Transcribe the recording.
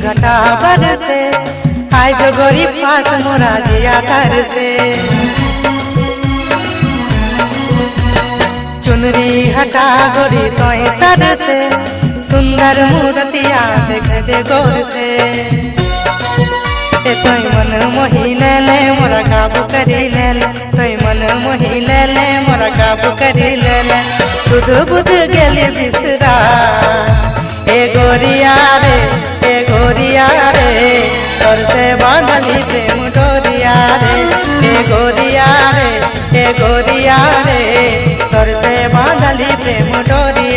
घटा बरसे आय जो गरीब पास मोरा जिया कर से चुनरी हटा गोरी तोय सर से सुंदर मूर्तिया देख दे गौर से तोय मन मोही ले ले मोरा काबू करी ले ले तोय मन मोही ले ले मोरा काबू करी ले ले बुध बुध गेली बिसरा ए गोरिया रे तोर से बांधली प्रेम डोरिया रे ए गोरिया रे तोर से बांधली प्रेम डोरिया